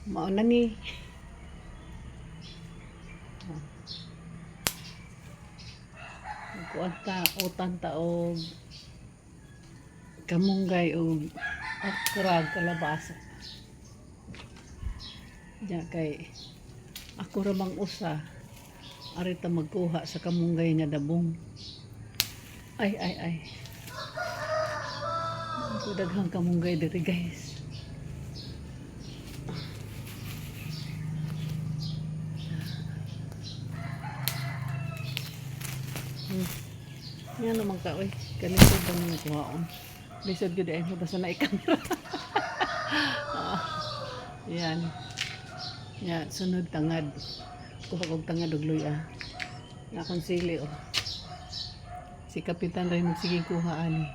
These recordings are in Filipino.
Mauna ni. Kuanta utan ta og kamunggay og okra kalabasa. Ya kay ako ra bang usa ari ta magkuha sa kamunggay nga dabong. Ay. Daghang kamunggay diri guys. Yan naman ka, oy. Kalisod bang nagkuhaon. Lisod yun eh. Basta na ikamera. Yan. Yan. Sunod tangad. Kuha kong tangad og luya. Nakong sili, oh. Si Kapitan rin sige kuhaan.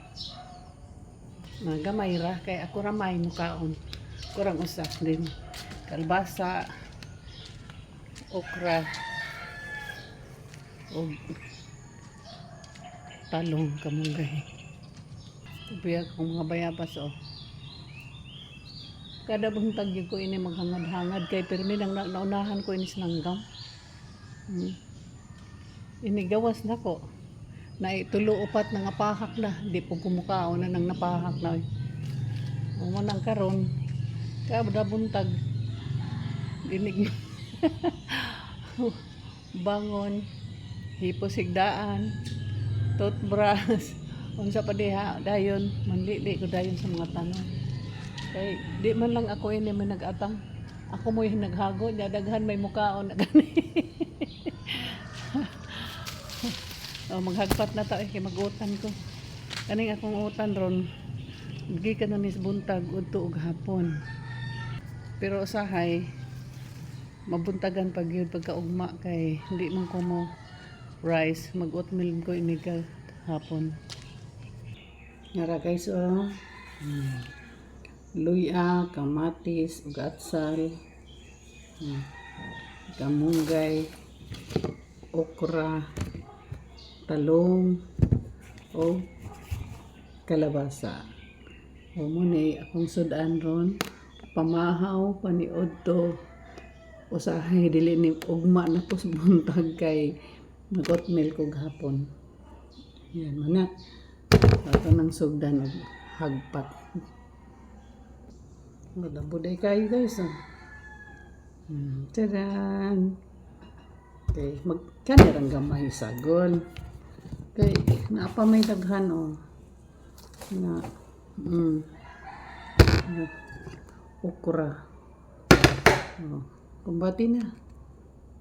Gamay ra. Kaya ako ramay mukaon. Kurang usa din. Kalbasa. Okra. O talong kamunggay. Kupiya kong mga bayabas, oh. Kada buntag yun ko ini maghangad-hangad kay permi nang naunahan ko ini sinanggam. Ini gawas na ko. Na itulo upat na nga pahak na. Di po kumukao na nang napahak na. Umanang karon. Kada buntag. Dinig bangon. Hiposigdaan. Toothbrush. Unsa pa diha dayon. Manlili ko dayon sa mga tanong. Kay di man lang ako ini may nag-atang. Ako mo yung naghago. Daghan may mukaon na gani. Maghagpat na ta kay mag-utan ko. Kaning akong utan ron. Gi ka na nis buntag udto og hapon. Pero usahay mabuntagan pag yun pagkaugma kay hindi man ko mo rice mag-oatmeal ko ini ka hapon. Nara guys, oh. Luya, kamatis, ug atsal, kamunggay, okra, talong, o kalabasa. O muna akong sudan ron, pamahaw, paniod to, usahay, dili ni ugma na po sa buntag kay mag-oatmeal ko hapon. Yan, mana. Ito ng sugdan o hagpat. Buday kayo guys. Tadaan! Okay, magkanirang gamay sagol. Okay, naapa may daghan o. Na, okra. Kumbati na.